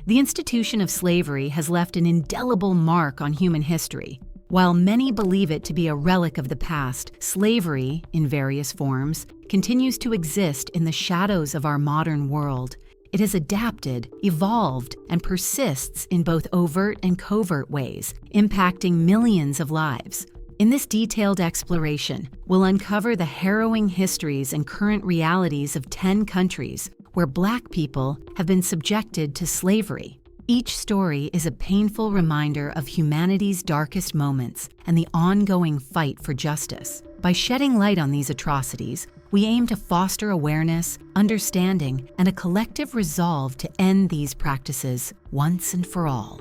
The institution of slavery has left an indelible mark on human history. While many believe it to be a relic of the past, slavery, in various forms, continues to exist in the shadows of our modern world. It has adapted, evolved, and persists in both overt and covert ways, impacting millions of lives. In this detailed exploration, we'll uncover the harrowing histories and current realities of 10 countries where Black people have been subjected to slavery. Each story is a painful reminder of humanity's darkest moments and the ongoing fight for justice. By shedding light on these atrocities, we aim to foster awareness, understanding, and a collective resolve to end these practices once and for all.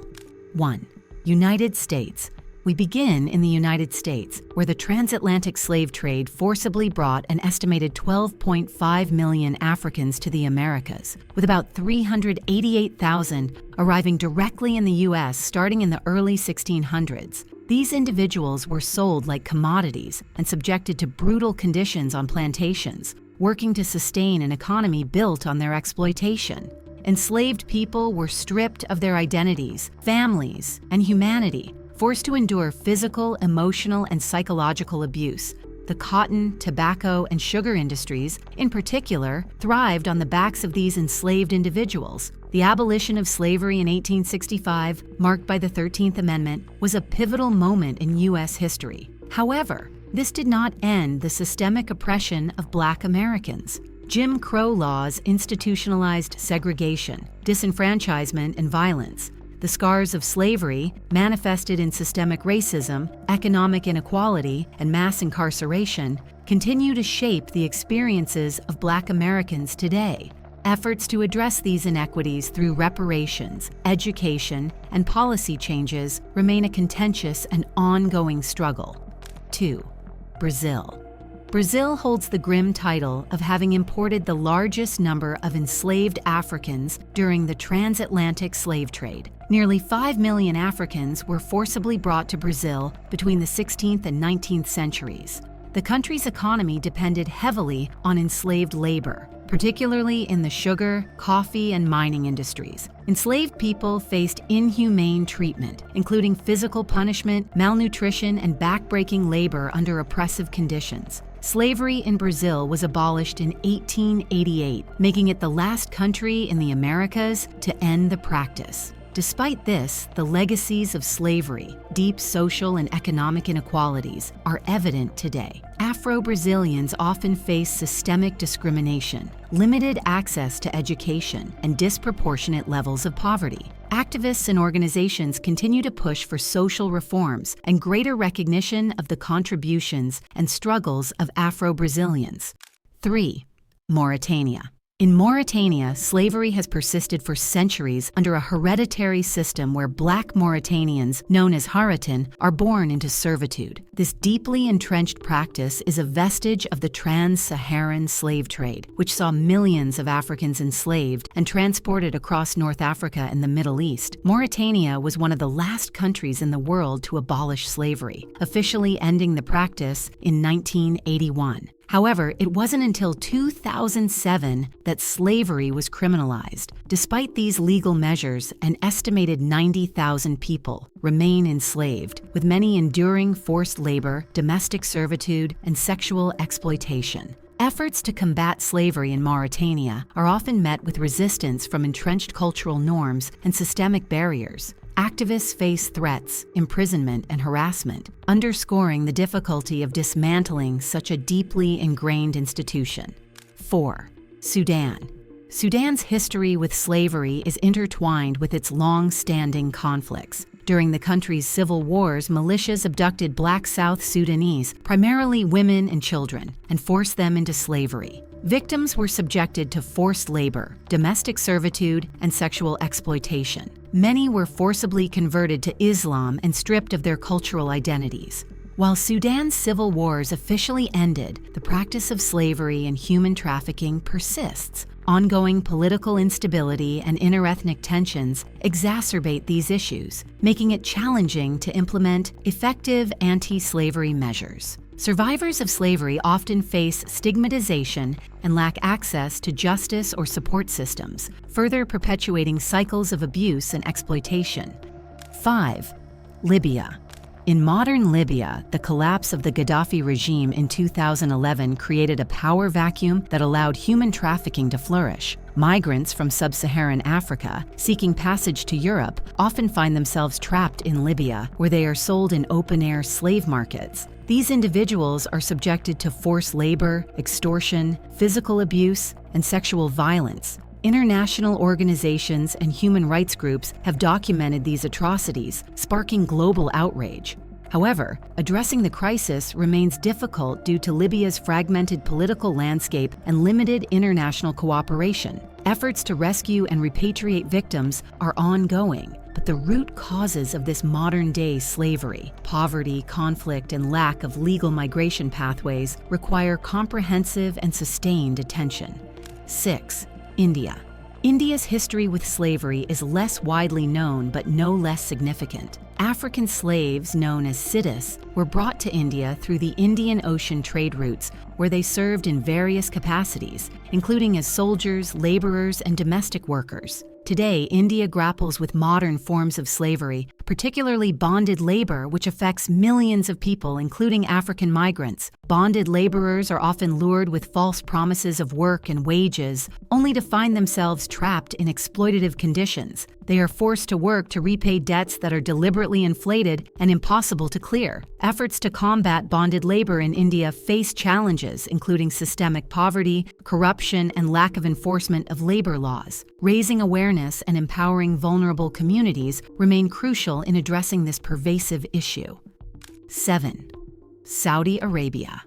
1. United States. We begin in the United States, where the transatlantic slave trade forcibly brought an estimated 12.5 million Africans to the Americas, with about 388,000 arriving directly in the U.S. starting in the early 1600s. These individuals were sold like commodities and subjected to brutal conditions on plantations, working to sustain an economy built on their exploitation. Enslaved people were stripped of their identities, families, and humanity, forced to endure physical, emotional, and psychological abuse. The cotton, tobacco, and sugar industries, in particular, thrived on the backs of these enslaved individuals. The abolition of slavery in 1865, marked by the 13th Amendment, was a pivotal moment in U.S. history. However, this did not end the systemic oppression of Black Americans. Jim Crow laws institutionalized segregation, disenfranchisement, and violence. The scars of slavery, manifested in systemic racism, economic inequality, and mass incarceration, continue to shape the experiences of Black Americans today. Efforts to address these inequities through reparations, education, and policy changes remain a contentious and ongoing struggle. 2. Brazil. Brazil holds the grim title of having imported the largest number of enslaved Africans during the transatlantic slave trade. Nearly 5 million Africans were forcibly brought to Brazil between the 16th and 19th centuries. The country's economy depended heavily on enslaved labor, particularly in the sugar, coffee, and mining industries. Enslaved people faced inhumane treatment, including physical punishment, malnutrition, and backbreaking labor under oppressive conditions. Slavery in Brazil was abolished in 1888, making it the last country in the Americas to end the practice. Despite this, the legacies of slavery, deep social and economic inequalities, are evident today. Afro-Brazilians often face systemic discrimination, limited access to education, and disproportionate levels of poverty. Activists and organizations continue to push for social reforms and greater recognition of the contributions and struggles of Afro-Brazilians. 3. Mauritania. In Mauritania, slavery has persisted for centuries under a hereditary system where Black Mauritanians, known as harrowing, are born into servitude. This deeply entrenched practice is a vestige of the trans-Saharan slave trade, which saw millions of Africans enslaved and transported across North Africa and the Middle East. Mauritania was one of the last countries in the world to abolish slavery, officially ending the practice in 1981. However, it wasn't until 2007 that slavery was criminalized. Despite these legal measures, an estimated 90,000 people remain enslaved, with many enduring forced labor, domestic servitude, and sexual exploitation. Efforts to combat slavery in Mauritania are often met with resistance from entrenched cultural norms and systemic barriers. Activists face threats, imprisonment, and harassment, underscoring the difficulty of dismantling such a deeply ingrained institution. 4. Sudan. Sudan's history with slavery is intertwined with its long-standing conflicts. During the country's civil wars, militias abducted Black South Sudanese, primarily women and children, and forced them into slavery. Victims were subjected to forced labor, domestic servitude, and sexual exploitation. Many were forcibly converted to Islam and stripped of their cultural identities. While Sudan's civil wars officially ended, the practice of slavery and human trafficking persists. Ongoing political instability and interethnic tensions exacerbate these issues, making it challenging to implement effective anti-slavery measures. Survivors of slavery often face stigmatization and lack access to justice or support systems, further perpetuating cycles of abuse and exploitation. 5. Libya. In modern Libya, the collapse of the Gaddafi regime in 2011 created a power vacuum that allowed human trafficking to flourish. Migrants from sub-Saharan Africa seeking passage to Europe often find themselves trapped in Libya, where they are sold in open-air slave markets. These individuals are subjected to forced labor, extortion, physical abuse, and sexual violence. International organizations and human rights groups have documented these atrocities, sparking global outrage. However, addressing the crisis remains difficult due to Libya's fragmented political landscape and limited international cooperation. Efforts to rescue and repatriate victims are ongoing, but the root causes of this modern-day slavery, poverty, conflict, and lack of legal migration pathways require comprehensive and sustained attention. 6. India. India's history with slavery is less widely known but no less significant. African slaves, known as siddhis, were brought to India through the Indian Ocean trade routes, where they served in various capacities, including as soldiers, laborers, and domestic workers. Today, India grapples with modern forms of slavery, particularly bonded labor, which affects millions of people, including African migrants. Bonded laborers are often lured with false promises of work and wages, only to find themselves trapped in exploitative conditions. They are forced to work to repay debts that are deliberately inflated and impossible to clear. Efforts to combat bonded labor in India face challenges, including systemic poverty, corruption, and lack of enforcement of labor laws. Raising awareness and empowering vulnerable communities remain crucial in addressing this pervasive issue. 7. Saudi Arabia.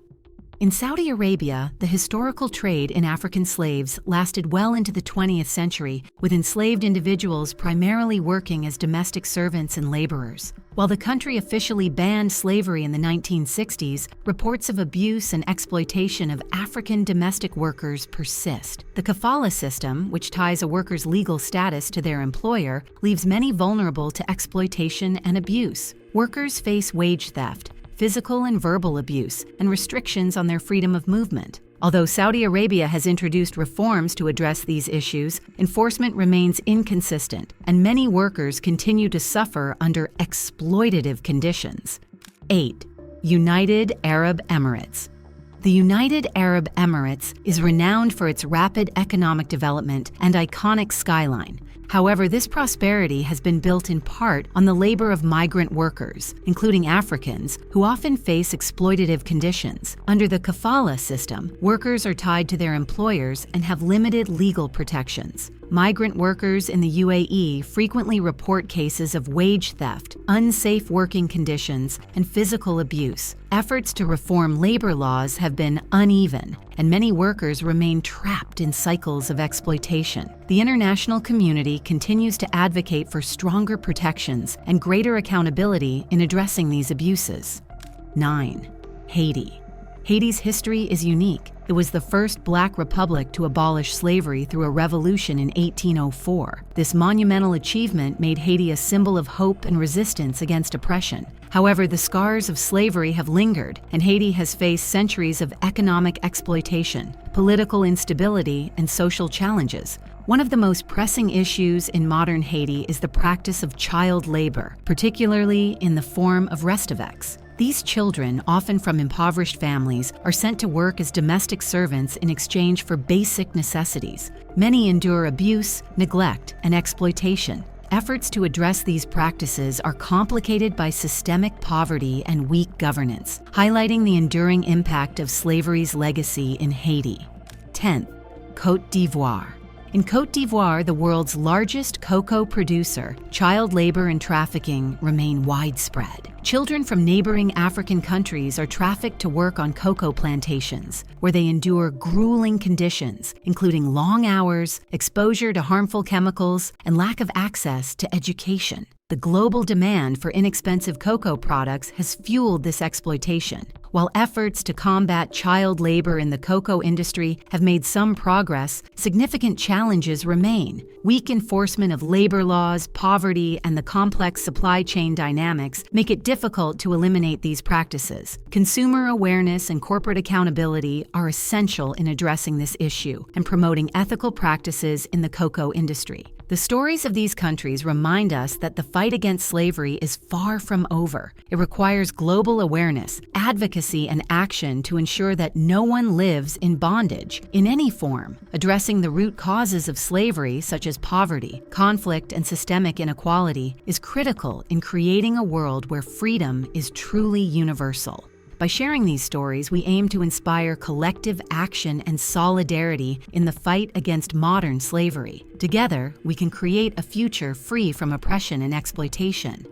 In Saudi Arabia, the historical trade in African slaves lasted well into the 20th century, with enslaved individuals primarily working as domestic servants and laborers. While the country officially banned slavery in the 1960s, reports of abuse and exploitation of African domestic workers persist. The kafala system, which ties a worker's legal status to their employer, leaves many vulnerable to exploitation and abuse. Workers face wage theft, physical and verbal abuse, and restrictions on their freedom of movement. Although Saudi Arabia has introduced reforms to address these issues, enforcement remains inconsistent, and many workers continue to suffer under exploitative conditions. 8. United Arab Emirates. The United Arab Emirates is renowned for its rapid economic development and iconic skyline. However, this prosperity has been built in part on the labor of migrant workers, including Africans, who often face exploitative conditions. Under the kafala system, workers are tied to their employers and have limited legal protections. Migrant workers in the UAE frequently report cases of wage theft, unsafe working conditions, and physical abuse. Efforts to reform labor laws have been uneven, and many workers remain trapped in cycles of exploitation. The international community continues to advocate for stronger protections and greater accountability in addressing these abuses. 9. Haiti. Haiti's history is unique. It was the first Black republic to abolish slavery through a revolution in 1804. This monumental achievement made Haiti a symbol of hope and resistance against oppression. However, the scars of slavery have lingered, and Haiti has faced centuries of economic exploitation, political instability, and social challenges. One of the most pressing issues in modern Haiti is the practice of child labor, particularly in the form of restaveks. These children, often from impoverished families, are sent to work as domestic servants in exchange for basic necessities. Many endure abuse, neglect, and exploitation. Efforts to address these practices are complicated by systemic poverty and weak governance, highlighting the enduring impact of slavery's legacy in Haiti. 10th, Côte d'Ivoire. In Côte d'Ivoire, the world's largest cocoa producer, child labor and trafficking remain widespread. Children from neighboring African countries are trafficked to work on cocoa plantations, where they endure grueling conditions, including long hours, exposure to harmful chemicals, and lack of access to education. The global demand for inexpensive cocoa products has fueled this exploitation. While efforts to combat child labor in the cocoa industry have made some progress, significant challenges remain. Weak enforcement of labor laws, poverty, and the complex supply chain dynamics make it difficult to eliminate these practices. Consumer awareness and corporate accountability are essential in addressing this issue and promoting ethical practices in the cocoa industry. The stories of these countries remind us that the fight against slavery is far from over. It requires global awareness, advocacy, and action to ensure that no one lives in bondage in any form. Addressing the root causes of slavery, such as poverty, conflict, and systemic inequality, is critical in creating a world where freedom is truly universal. By sharing these stories, we aim to inspire collective action and solidarity in the fight against modern slavery. Together, we can create a future free from oppression and exploitation.